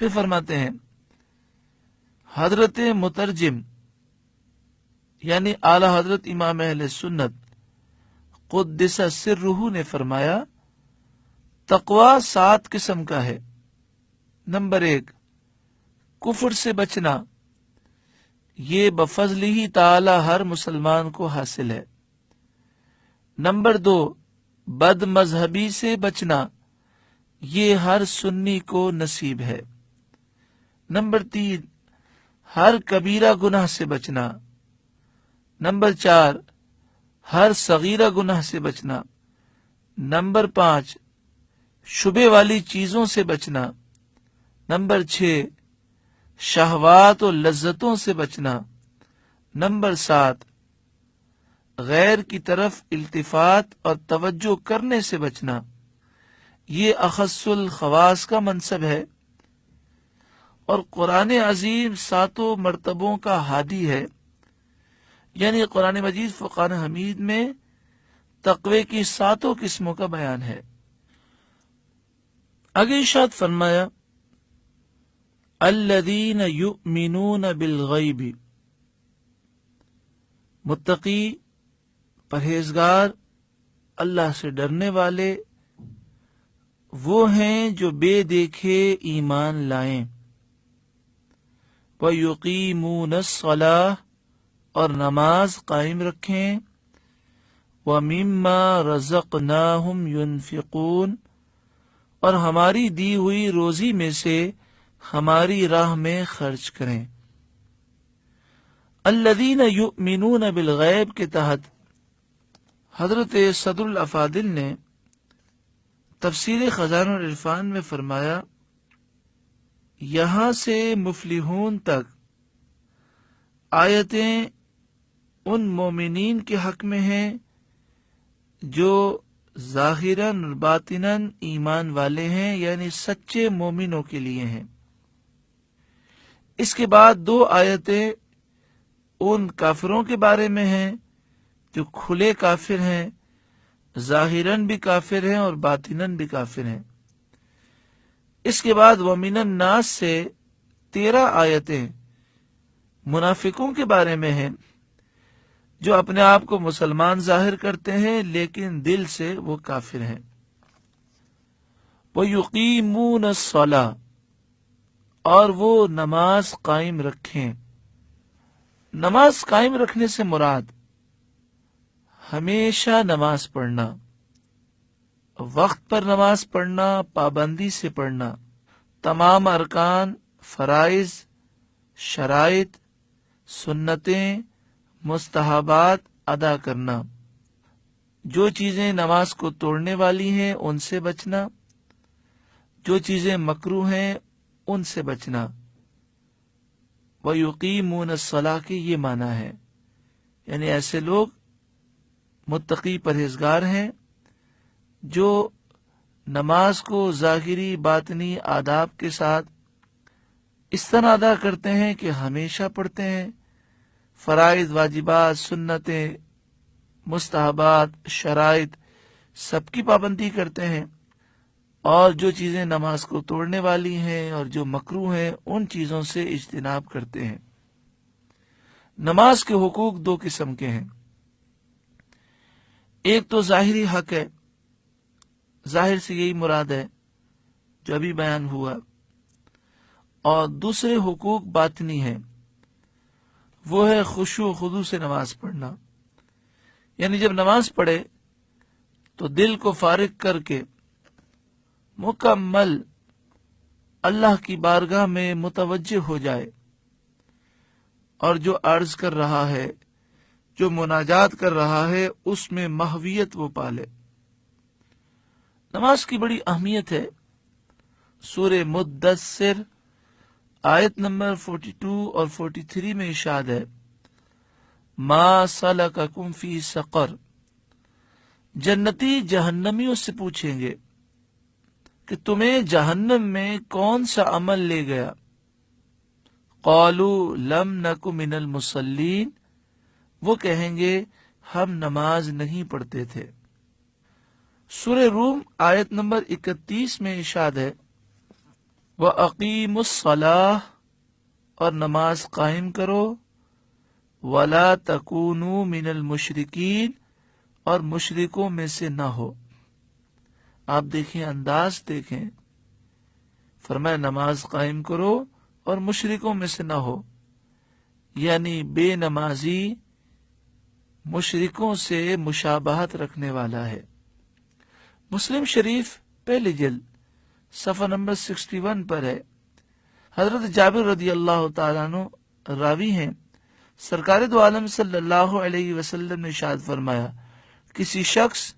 پھر فرماتے ہیں حضرت مترجم یعنی اعلی حضرت امام اہل سنت قدس سرہ نے فرمایا تقوی 7 قسم کا ہے۔ نمبر 1 کفر سے بچنا، یہ بفضل ہی تعالی ہر مسلمان کو حاصل ہے۔ نمبر 2 بد مذہبی سے بچنا، یہ ہر سنی کو نصیب ہے۔ نمبر 3 ہر کبیرہ گناہ سے بچنا۔ نمبر 4 ہر صغیرہ گناہ سے بچنا۔ نمبر 5 شبہ والی چیزوں سے بچنا۔ نمبر 6 شہوات و لذتوں سے بچنا۔ نمبر 7 غیر کی طرف التفات اور توجہ کرنے سے بچنا، یہ اخص الخواص کا منصب ہے، اور قرآن عظیم 7 مرتبوں کا ہادی ہے، یعنی قرآن مجید فرقان حمید میں تقوی کی 7 قسموں کا بیان ہے۔ آگے ارشاد فرمایا الذین یؤمنون بالغیب، متقی پرہیزگار اللہ سے ڈرنے والے وہ ہیں جو بے دیکھے ایمان لائیں، وَيُقِيمُونَ الصَّلَاةَ اور نماز قائم رکھیں، وَمِمَّا رَزَقْنَاهُمْ يُنْفِقُونَ اور ہماری دی ہوئی روزی میں سے ہماری راہ میں خرچ کریں۔ الذین یؤمنون بالغیب کے تحت حضرت صدر الافاضل نے تفسیر خزانہ العرفان میں فرمایا یہاں سے مفلحون تک آیتیں ان مومنین کے حق میں ہیں جو ظاہراً اور باطناً ایمان والے ہیں، یعنی سچے مومنوں کے لیے ہیں۔ اس کے بعد 2 آیتیں ان کافروں کے بارے میں ہیں جو کھلے کافر ہیں، ظاہراً بھی کافر ہیں اور باطناً بھی کافر ہیں۔ اس کے بعد وَمِنَ النَّاسِ سے 13 آیتیں منافقوں کے بارے میں ہیں جو اپنے آپ کو مسلمان ظاہر کرتے ہیں لیکن دل سے وہ کافر ہیں۔ وَيُقِيمُونَ الصَّلَاةَ اور وہ نماز قائم رکھیں۔ نماز قائم رکھنے سے مراد ہمیشہ نماز پڑھنا، وقت پر نماز پڑھنا، پابندی سے پڑھنا، تمام ارکان، فرائض، شرائط، سنتیں، مستحبات ادا کرنا، جو چیزیں نماز کو توڑنے والی ہیں ان سے بچنا، جو چیزیں مکروہ ہیں ان سے بچنا۔ وَيُقِيمُونَ الصَّلَاةَ کے یہ معنی ہے، یعنی ایسے لوگ متقی پرہیزگار ہیں جو نماز کو ظاہری باطنی آداب کے ساتھ اس طرح ادا کرتے ہیں کہ ہمیشہ پڑھتے ہیں، فرائض، واجبات، سنتیں، مستحبات، شرائط سب کی پابندی کرتے ہیں، اور جو چیزیں نماز کو توڑنے والی ہیں اور جو مکروہ ہیں ان چیزوں سے اجتناب کرتے ہیں۔ نماز کے حقوق 2 قسم کے ہیں، ایک تو ظاہری حق ہے، ظاہر سے یہی مراد ہے جو ابھی بیان ہوا، اور دوسرے حقوق باطنی ہیں، وہ ہے خشوع و خضوع سے نماز پڑھنا، یعنی جب نماز پڑھے تو دل کو فارغ کر کے مکمل اللہ کی بارگاہ میں متوجہ ہو جائے، اور جو عرض کر رہا ہے، جو مناجات کر رہا ہے، اس میں محویت وہ پالے۔ نماز کی بڑی اہمیت ہے۔ سورہ مدثر آیت نمبر 42 اور 43 میں ارشاد ہے ما سلککم فی سقر، جنتی جہنمیوں سے پوچھیں گے کہ تمہیں جہنم میں کون سا عمل لے گیا؟ قالوا لم نک من المصلین، وہ کہیں گے ہم نماز نہیں پڑھتے تھے۔ سورہ روم آیت نمبر 31 میں ارشاد ہے وَأَقِیمُوا الصَّلَاةَ اور نماز قائم کرو، وَلَا تَکُونُوا مِنَ الْمُشْرِکِینَ اور مشرکوں میں سے نہ ہو۔ آپ دیکھیں، انداز دیکھیں، فرمایا نماز قائم کرو اور مشرکوں میں سے نہ ہو، یعنی بے نمازی مشرکوں سے مشابہت رکھنے والا ہے۔ مسلم شریف پہلی جلد صفحہ نمبر 61 پر ہے، حضرت جابر رضی اللہ تعالیٰ عنہ راوی ہیں، سرکار دو عالم صلی اللہ علیہ وسلم نے ارشاد فرمایا، کسی شخص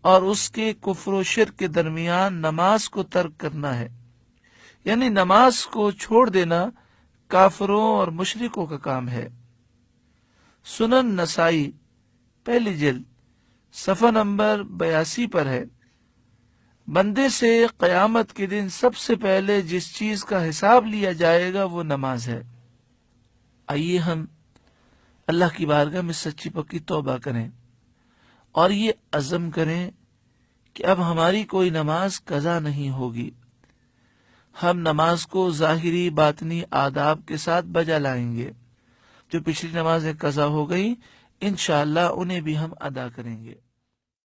اور اس کے کفر و شرک کے درمیان نماز کو ترک کرنا ہے، یعنی نماز کو چھوڑ دینا کافروں اور مشرکوں کا کام ہے۔ سنن نسائی پہلی جلد صفحہ نمبر 82 پر ہے، بندے سے قیامت کے دن سب سے پہلے جس چیز کا حساب لیا جائے گا وہ نماز ہے۔ آئیے ہم اللہ کی بارگاہ میں سچی پکی توبہ کریں اور یہ عزم کریں کہ اب ہماری کوئی نماز قضا نہیں ہوگی، ہم نماز کو ظاہری باطنی آداب کے ساتھ بجا لائیں گے۔ جو پچھلی نمازیں قضا ہو گئی انشاءاللہ انہیں بھی ہم ادا کریں گے۔